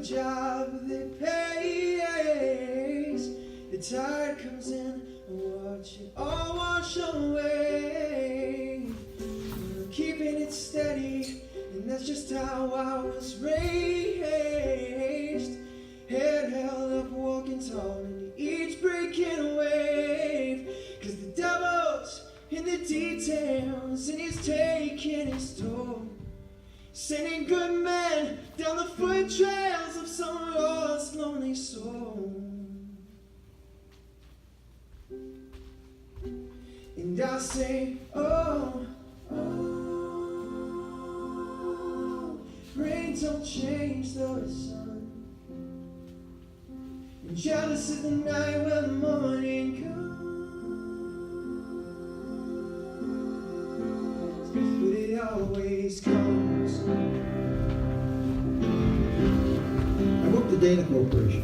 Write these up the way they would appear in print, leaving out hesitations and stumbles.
good job that pays. The tide comes in and watch it all wash away. We're keeping it steady, and that's just how I was raised. Head held up, walking tall, and each breaking wave. 'Cause the devil's in the details, and he's taking his toll, sending good men down the foot trails of some lost, lonely soul. And I say, oh, oh, rain don't change the sun, and jealous of the night when the morning comes, but it always comes. I worked at Dana Corporation.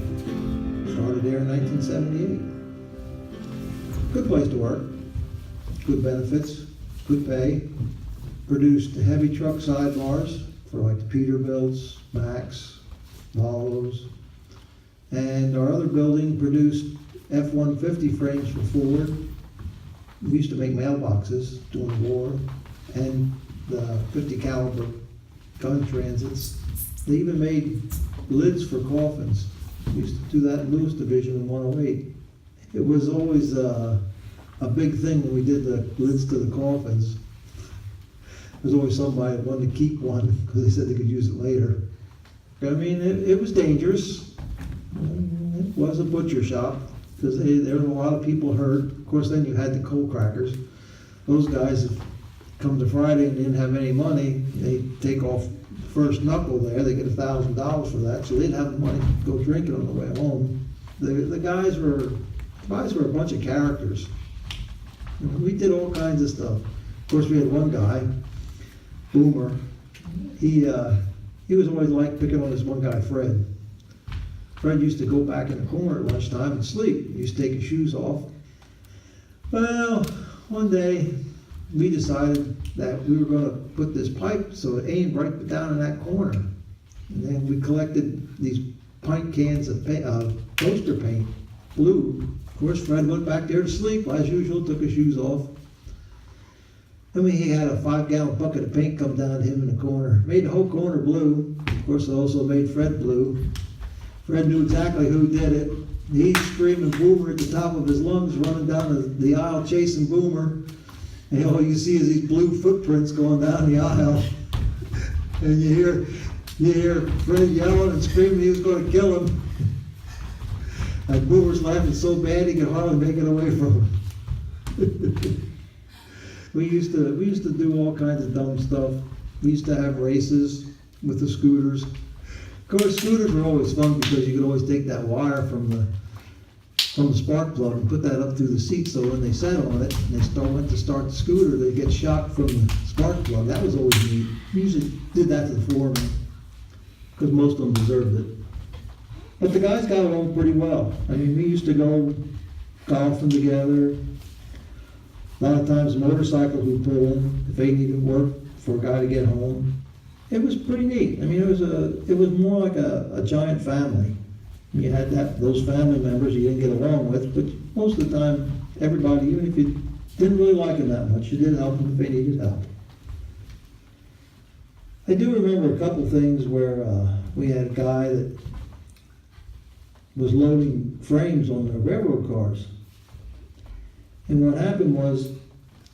Started there in 1978. Good place to work. Good benefits, good pay. Produced heavy truck sidebars for like the Peterbilts, Max, Volvos. And our other building produced F-150 frames for Ford. We used to make mailboxes during the war, and the 50 caliber gun transits. They even made lids for coffins. We used to do that in Lewis Division in 108. It was always a big thing when we did the lids to the coffins. There's always somebody that wanted to keep one because they said they could use it later. I mean, it was dangerous. It was a butcher shop because there were a lot of people hurt. Of course, then you had the coal crackers. Those guys, if come to Friday and didn't have any money, they'd take off first knuckle there. They get $1,000 for that, so they'd have the money to go drinking on the way home. The guys were a bunch of characters. We did all kinds of stuff. Of course, we had one guy, Boomer. He was always like picking on this one guy, Fred. Fred used to go back in the corner at lunchtime and sleep. He used to take his shoes off. Well, one day we decided that we were going to put this pipe so it aimed right down in that corner. And then we collected these pint cans of poster paint, blue. Of course, Fred went back there to sleep as usual, took his shoes off. Then he had a 5-gallon bucket of paint come down to him in the corner. Made the whole corner blue. Of course, it also made Fred blue. Fred knew exactly who did it. He's screaming Boomer at the top of his lungs, running down the aisle chasing Boomer. And all you see is these blue footprints going down the aisle. And you hear Fred yelling and screaming he was going to kill him. And Boomer's laughing so bad he could hardly make it away from him. We used to do all kinds of dumb stuff. We used to have races with the scooters. Of course, scooters were always fun because you could always take that wire from the spark plug and put that up through the seat, so when they sat on it and they went to start the scooter, they'd get shot from the spark plug. That was always neat. We usually did that to the foreman because most of them deserved it. But the guys got along pretty well. I mean, we used to go golfing together. A lot of times motorcycles we'd pull in if they needed work for a guy to get home. It was pretty neat. I mean, it was more like a giant family. You had those family members you didn't get along with, but most of the time, everybody, even if you didn't really like them that much, you did help them if they needed help. I do remember a couple things where we had a guy that was loading frames on the railroad cars. And what happened was,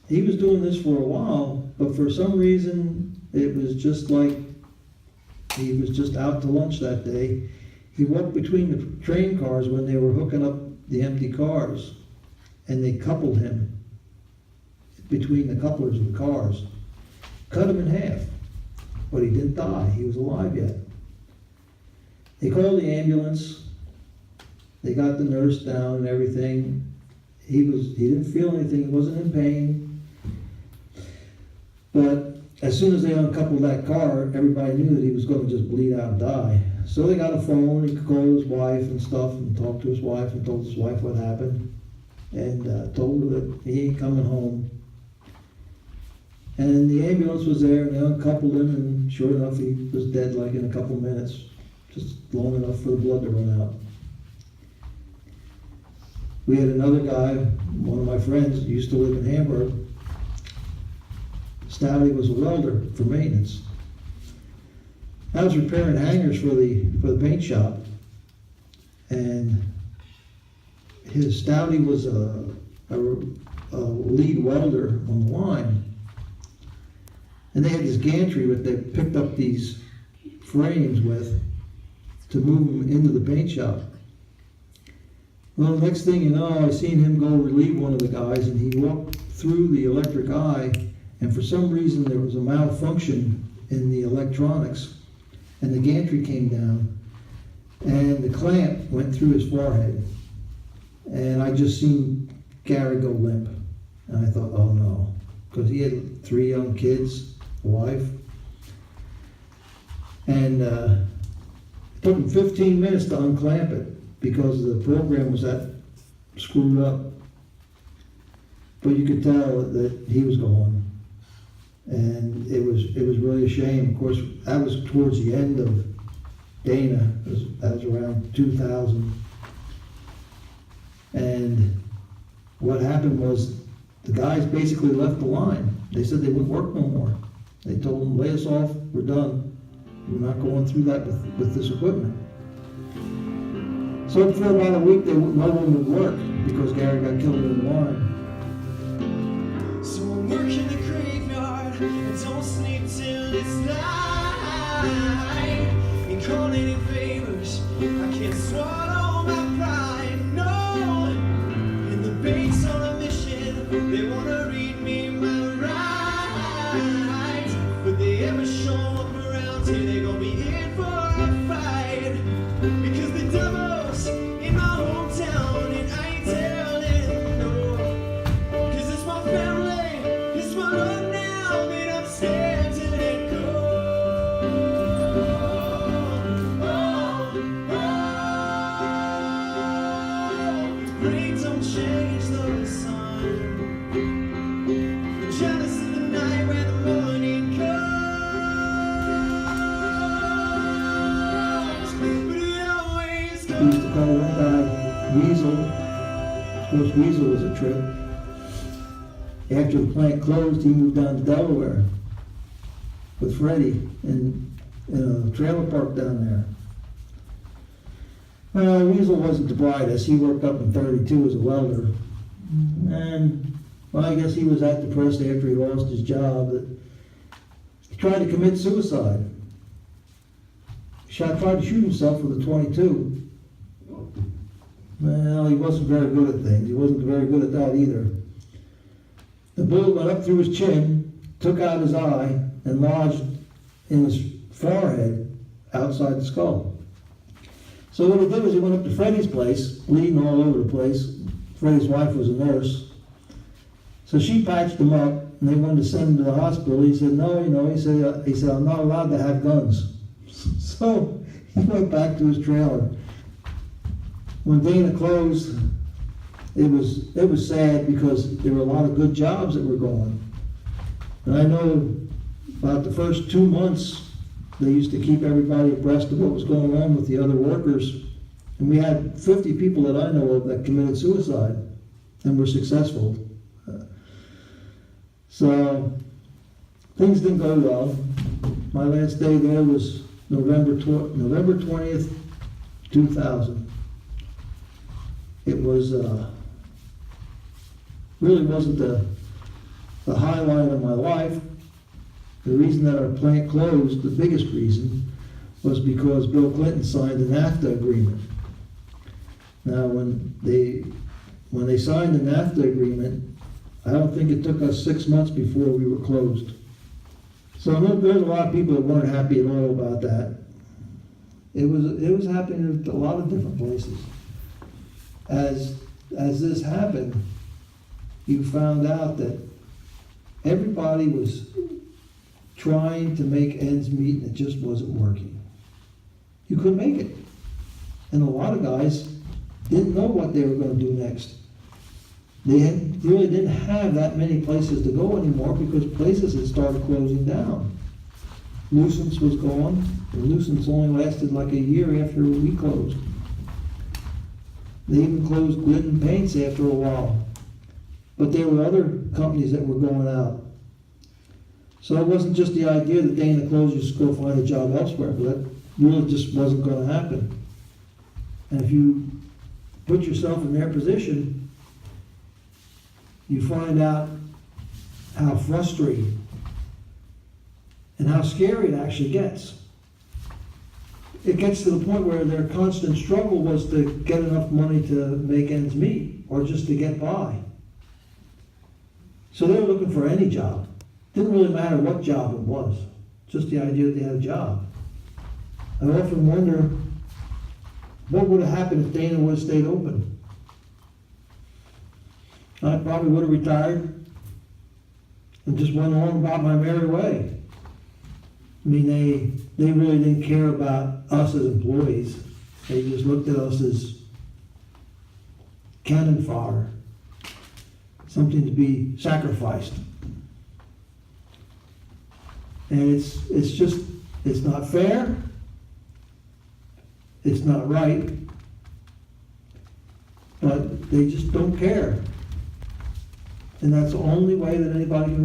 he was doing this for a while, but for some reason, it was just like he was just out to lunch that day. He walked between the train cars when they were hooking up the empty cars, and they coupled him between the couplers of the cars. Cut him in half, but he didn't die. He was alive yet. They called the ambulance. They got the nurse down and everything. He didn't feel anything. He wasn't in pain. But as soon as they uncoupled that car, everybody knew that he was going to just bleed out and die. So they got a phone. He could call his wife and stuff and talk to his wife and told his wife what happened and told her that he ain't coming home. And the ambulance was there and they uncoupled him, and sure enough, he was dead like in a couple minutes. just long enough for the blood to run out. We had another guy, one of my friends, used to live in Hamburg. Stouty was a welder for maintenance. I was repairing hangers for the paint shop, and his Stouty was a lead welder on the line. And they had this gantry that they picked up these frames with to move them into the paint shop. Well, next thing you know, I seen him go relieve one of the guys, and he walked through the electric eye, and for some reason there was a malfunction in the electronics, and the gantry came down, and the clamp went through his forehead. And I just seen Gary go limp. And I thought, oh no, because he had 3 young kids, a wife. And it took him 15 minutes to unclamp it because the program was that screwed up. But you could tell that he was gone. And it was really a shame. Of course, that was towards the end of Dana. That was around 2000. And what happened was the guys basically left the line. They said they wouldn't work no more. They told them, lay us off, we're done. We're not going through that with this equipment. So for about a week, no one would work because Gary got killed in the line. So I'm working the graveyard and don't sleep till it's light. Ain't calling any favors, I can't swallow my pride, no. And the bank's on a mission, they wanna read me my rights. But they ever show up around here, they gon' be in for a fight. Because the devil's in my hometown and I ain't telling no. Cause it's my family, it's my love now that I'm scared to let go. Rain don't change the sun. I'm jealous of the night where the morning comes. But it always We used to call one guy Weasel. Of course, Weasel was a trip. After the plant closed, he moved down to Delaware with Freddie in a trailer park down there. Weasel wasn't the brightest. He worked up in 32 as a welder. And, well, I guess he was that depressed after he lost his job that he tried to commit suicide. Tried to shoot himself with a .22. Well, he wasn't very good at things. He wasn't very good at that either. The bullet went up through his chin, took out his eye, and lodged in his forehead outside the skull. So what he did was he went up to Freddie's place, bleeding all over the place. Freddie's wife was a nurse. So she patched him up, and they wanted to send him to the hospital. He said, no, he said, I'm not allowed to have guns. So he went back to his trailer. When Dana closed, it was sad because there were a lot of good jobs that were going. And I know about the first 2 months, they used to keep everybody abreast of what was going on with the other workers. And we had 50 people that I know of that committed suicide and were successful. So things didn't go well. My last day there was November 20th, 2000. It was really wasn't the highlight of my life. The reason that our plant closed, the biggest reason, was because Bill Clinton signed the NAFTA agreement. Now, when they signed the NAFTA agreement, I don't think it took us 6 months before we were closed. So there's a lot of people that weren't happy at all about that. It was happening in a lot of different places. As this happened, you found out that everybody was trying to make ends meet and it just wasn't working. You couldn't make it. And a lot of guys didn't know what they were going to do next. They really didn't have that many places to go anymore because places had started closing down. Lucent's was gone, and Lucent's only lasted like a year after we closed. They even closed Glidden Paints after a while. But there were other companies that were going out. So it wasn't just the idea that Dana closed, you just go find a job elsewhere, but that really just wasn't going to happen. And if you put yourself in their position, you find out how frustrating and how scary it actually gets. It gets to the point where their constant struggle was to get enough money to make ends meet, or just to get by. So they were looking for any job. Didn't really matter what job it was, just the idea that they had a job. I often wonder, what would have happened if Dana would have stayed open? I probably would have retired and just went on about my merry way. I mean, they really didn't care about us as employees. They just looked at us as cannon fodder, something to be sacrificed. And it's not fair, it's not right, but they just don't care. And that's the only way that anybody can